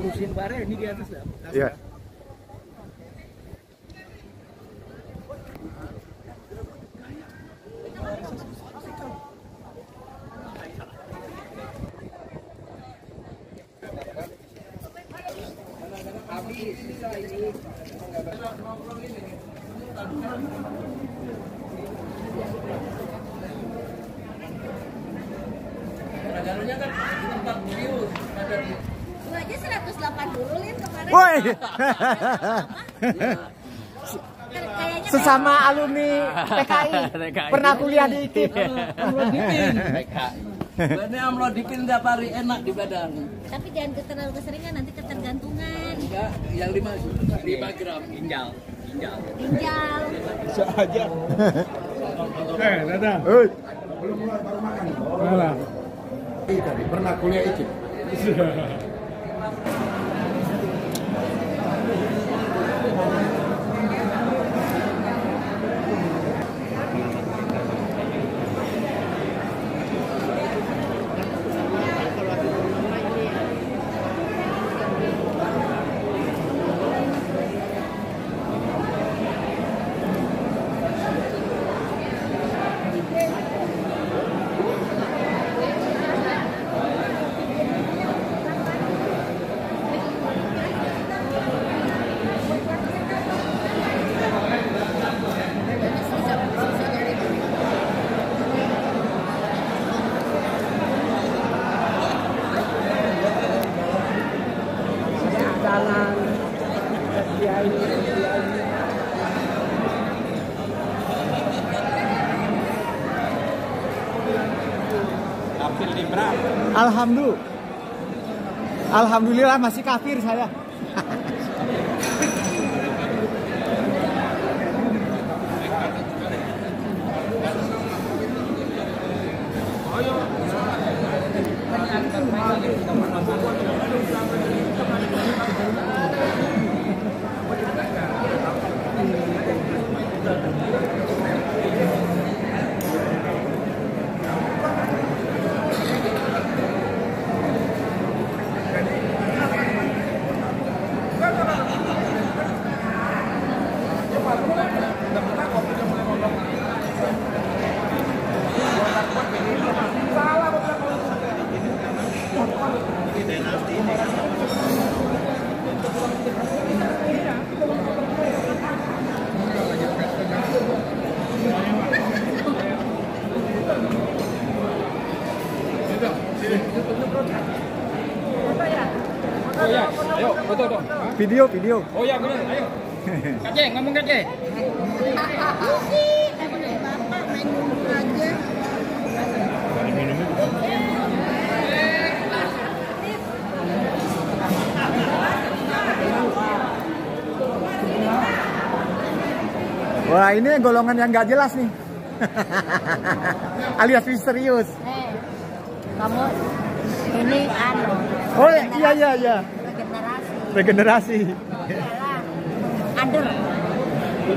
ngurusin bare ini di atas dah. Iya. Habis bisa ini. Garunya kan tempat serius ada di. Gua aja 180 Lin kemarin. Woi. Kayaknya Sesama alumni PKI. Pernah kuliah di IKIP. Amlodipin. Ini amlodipin tiap hari enak di badan. tapi jangan terlalu keseringan nanti ketergantungan. Enggak, yang 5 gram ginjal. Ginjal. Bisa aja. Dadah. Belum mulai baru makan. Malah. Tadi pernah kuliah IKIP. Alhamdulillah masih kafir saya. Oh ya, ayo foto dong. Video. Oh ya benar, ayo. Kaceng, ngomong Kaceng. Apa sih? Emang kayak bapak main ngomong aja. Wah, ini golongan yang nggak jelas nih. Alias misterius. Kamu ini anu. Oh iya. Regenerasi. Iyalah.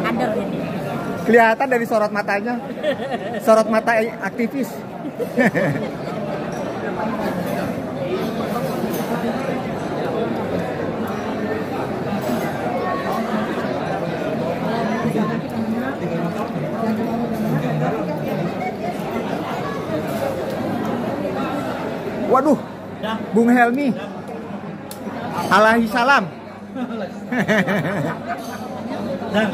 Under ini. Kelihatan dari sorot matanya. Sorot mata aktivis. Waduh, Bung Helmi, alaihi salam. Dan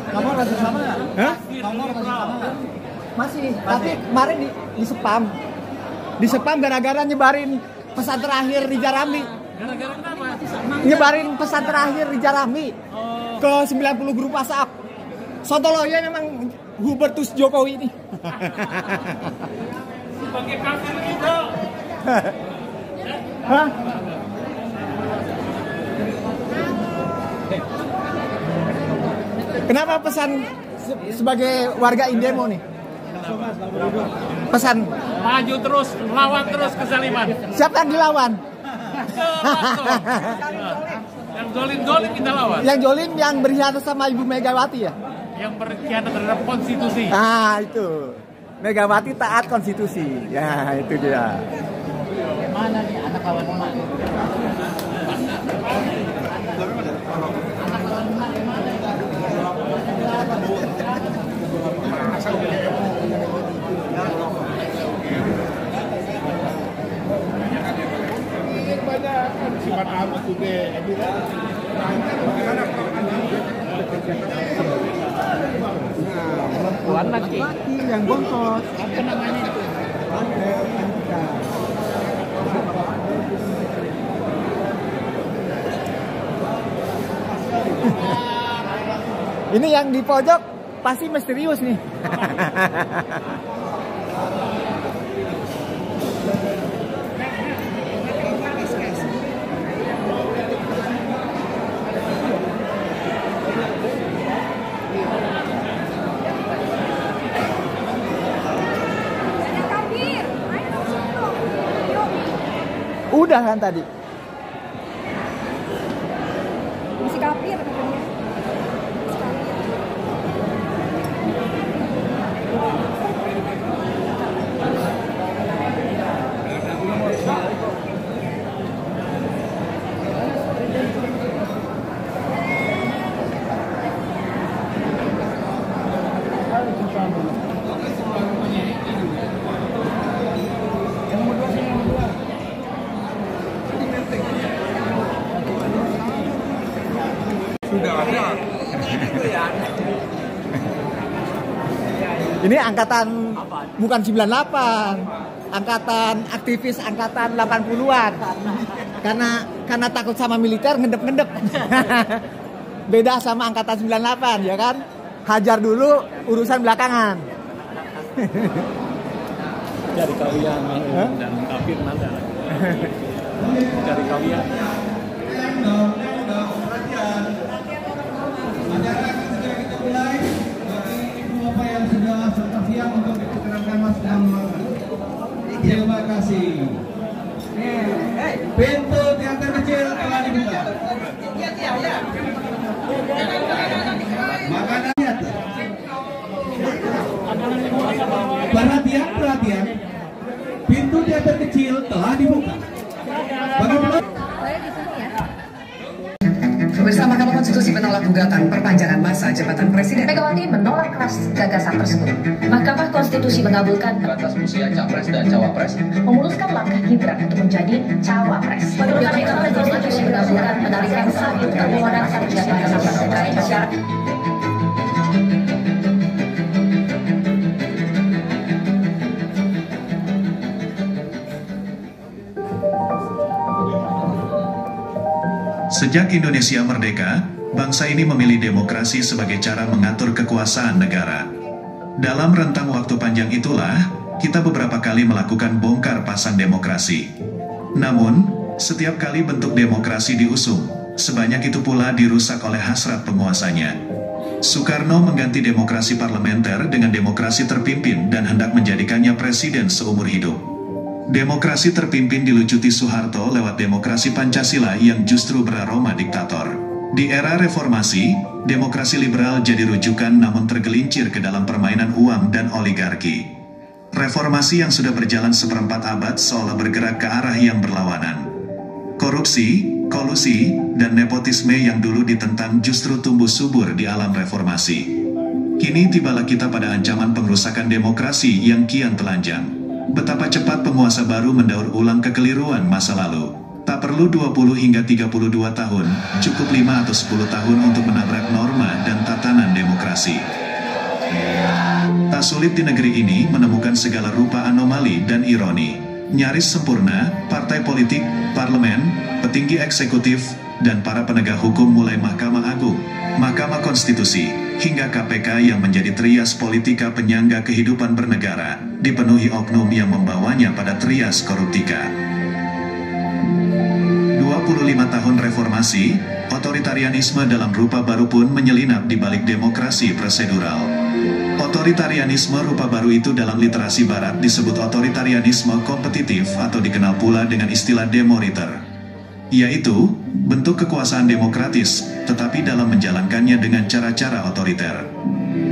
kamu masih sama nggak? Hah? Kamu masih sama nggak? Masih, tapi kemarin di spam. Di spam gara-gara nyebarin pesan terakhir di Jarambi. Gara-gara kenapa? Nyebarin pesan terakhir di Jarambi ke 90 grup WhatsApp. Sontoloyo memang Hubertus Jokowi ini. Pakai kafir gitu. Hah? Kenapa pesan sebagai warga Indemo nih? Pesan Maju terus, lawan terus kezaliman. siapa yang dilawan? Yang zolim kita lawan. Yang jolim yang berkhianat sama Ibu Megawati ya? Yang berkhianat terhadap konstitusi. Ah itu Megawati taat konstitusi. Ya itu dia. Mana nih anak kawan mana? Perempuan laki yang bontot. Apa namanya itu? Ini yang di pojok pasti misterius nih. Udah kan tadi. Misi kapir katanya. Ini angkatan bukan 98, angkatan aktivis angkatan 80-an. Karena takut sama militer ngendep-ngendep. Beda sama angkatan 98 ya kan? Hajar dulu, urusan belakangan. Cari kalian dan kafir mana? Cari kalian. Bapak yang sudah serta siap untuk dikenakan mas dan terima kasih. Pintu teater kecil telah dibuka. Makanannya. Perhatian. Pintu teater kecil telah dibuka. Bagaimana? Bersama Mahkamah Konstitusi menolak gugatan perpanjangan masa jabatan presiden. Megawati menolak keras gagasan tersebut. Mahkamah Konstitusi mengabulkan batas usia capres dan cawapres, memuluskan langkah Gibran untuk menjadi cawapres. Menurut Mahkamah Konstitusi mengabulkan penarikan satu permohonan satu jabatan sebagai syarat. Sejak Indonesia merdeka, bangsa ini memilih demokrasi sebagai cara mengatur kekuasaan negara. Dalam rentang waktu panjang itulah, kita beberapa kali melakukan bongkar pasang demokrasi. Namun, setiap kali bentuk demokrasi diusung, sebanyak itu pula dirusak oleh hasrat penguasanya. Soekarno mengganti demokrasi parlementer dengan demokrasi terpimpin dan hendak menjadikannya presiden seumur hidup. Demokrasi terpimpin dilucuti Soeharto lewat demokrasi Pancasila yang justru beraroma diktator. Di era reformasi, demokrasi liberal jadi rujukan namun tergelincir ke dalam permainan uang dan oligarki. Reformasi yang sudah berjalan seperempat abad seolah bergerak ke arah yang berlawanan. Korupsi, kolusi, dan nepotisme yang dulu ditentang justru tumbuh subur di alam reformasi. Kini tibalah kita pada ancaman pengrusakan demokrasi yang kian telanjang. Betapa cepat penguasa baru mendaur ulang kekeliruan masa lalu. Tak perlu 20 hingga 32 tahun, cukup 5 atau 10 tahun untuk menabrak norma dan tatanan demokrasi. Tak sulit di negeri ini menemukan segala rupa anomali dan ironi. Nyaris sempurna, partai politik, parlemen, petinggi eksekutif, dan para penegak hukum mulai Mahkamah Agung, Mahkamah Konstitusi, hingga KPK yang menjadi trias politika penyangga kehidupan bernegara, dipenuhi oknum yang membawanya pada trias koruptika. 25 tahun reformasi, otoritarianisme dalam rupa baru pun menyelinap di balik demokrasi prosedural. Otoritarianisme rupa baru itu dalam literasi barat disebut otoritarianisme kompetitif atau dikenal pula dengan istilah demoriter, yaitu bentuk kekuasaan demokratis tetapi dalam menjalankannya dengan cara-cara otoriter.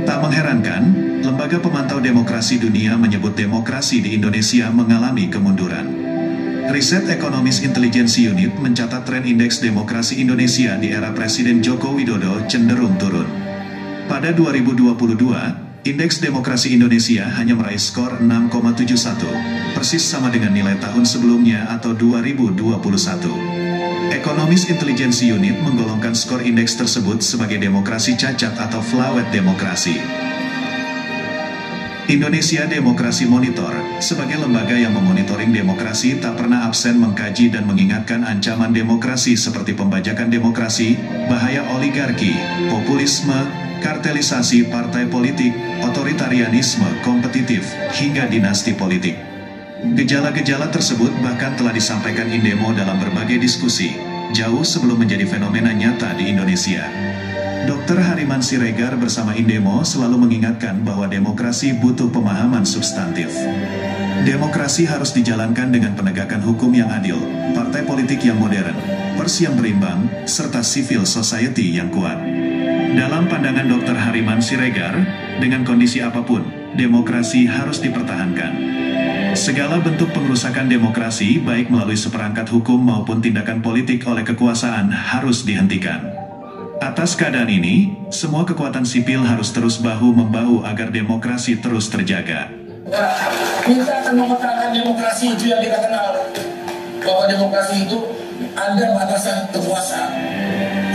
Tak mengherankan, lembaga pemantau demokrasi dunia menyebut demokrasi di Indonesia mengalami kemunduran. Riset Ekonomis Intelijensi Unit mencatat tren indeks demokrasi Indonesia di era Presiden Joko Widodo cenderung turun. Pada 2022, indeks demokrasi Indonesia hanya meraih skor 6,71, persis sama dengan nilai tahun sebelumnya atau 2021. Economist Intelligence Unit menggolongkan skor indeks tersebut sebagai demokrasi cacat atau flawed demokrasi. Indonesia Demokrasi Monitor, sebagai lembaga yang memonitoring demokrasi, tak pernah absen mengkaji dan mengingatkan ancaman demokrasi seperti pembajakan demokrasi, bahaya oligarki, populisme, kartelisasi partai politik, otoritarianisme kompetitif, hingga dinasti politik. Gejala-gejala tersebut bahkan telah disampaikan Indemo dalam berbagai diskusi, jauh sebelum menjadi fenomena nyata di Indonesia. Dr. Hariman Siregar bersama Indemo selalu mengingatkan bahwa demokrasi butuh pemahaman substantif. Demokrasi harus dijalankan dengan penegakan hukum yang adil, partai politik yang modern, pers yang berimbang, serta civil society yang kuat. Dalam pandangan Dr. Hariman Siregar, dengan kondisi apapun, demokrasi harus dipertahankan. Segala bentuk pengrusakan demokrasi, baik melalui seperangkat hukum maupun tindakan politik oleh kekuasaan, harus dihentikan. Atas keadaan ini, semua kekuatan sipil harus terus bahu-membahu agar demokrasi terus terjaga. Kita akan memetakkan demokrasi itu yang kita kenal, bahwa demokrasi itu ada batasan kekuasaan.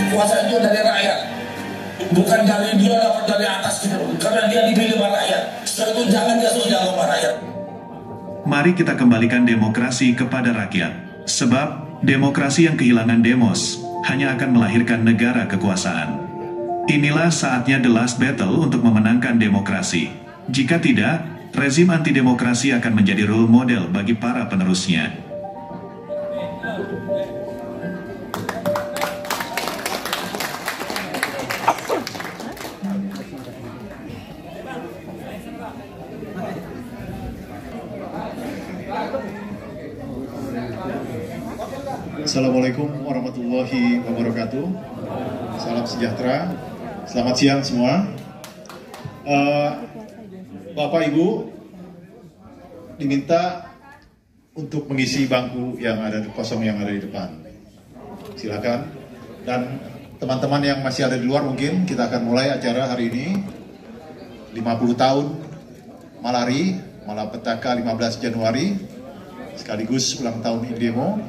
Kekuasaan itu dari rakyat, bukan dari dia dapat dari atas gitu, karena dia dipilih oleh rakyat. Setelah itu jangan dia sudah sama rakyat. Mari kita kembalikan demokrasi kepada rakyat, sebab demokrasi yang kehilangan demos hanya akan melahirkan negara kekuasaan. Inilah saatnya the last battle untuk memenangkan demokrasi. Jika tidak, rezim anti-demokrasi akan menjadi role model bagi para penerusnya. Assalamualaikum warahmatullahi wabarakatuh. Salam sejahtera. Selamat siang semua. Bapak Ibu diminta untuk mengisi bangku yang ada kosong yang ada di depan. Silakan. Dan teman-teman yang masih ada di luar, mungkin kita akan mulai acara hari ini. 50 tahun Malari, Malapetaka 15 Januari, sekaligus ulang tahun Indemo.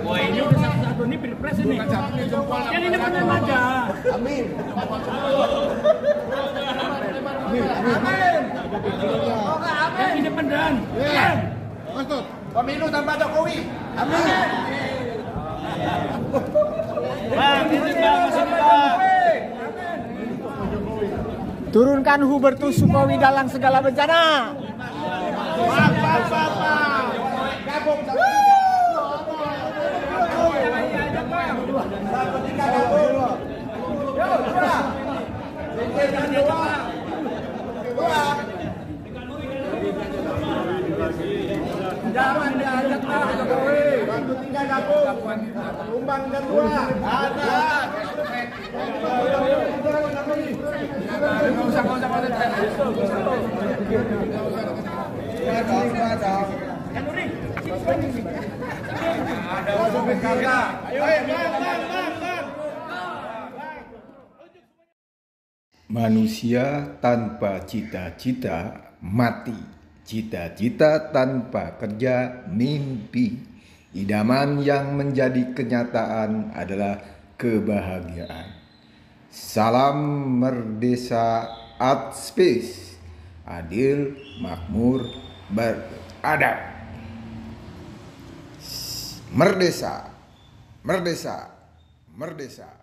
Wah, ini udah satu-satu nih pilpres ini. Yang ini benar aja. Amin. Yang independen. Pemilu tanpa Jokowi. Amin. Turunkan Hubertus Sukowi dalam segala bencana. Jangan diajak Pak Jokowi. Bantu tinggal gabung. Tumbang dan dua. Ada. Nggak usah. Manusia tanpa cita-cita mati. Cita-cita tanpa kerja mimpi. Idaman yang menjadi kenyataan adalah kebahagiaan. Salam Merdesa Art Space. Adil, makmur, beradab. Merdesa, merdesa, merdesa.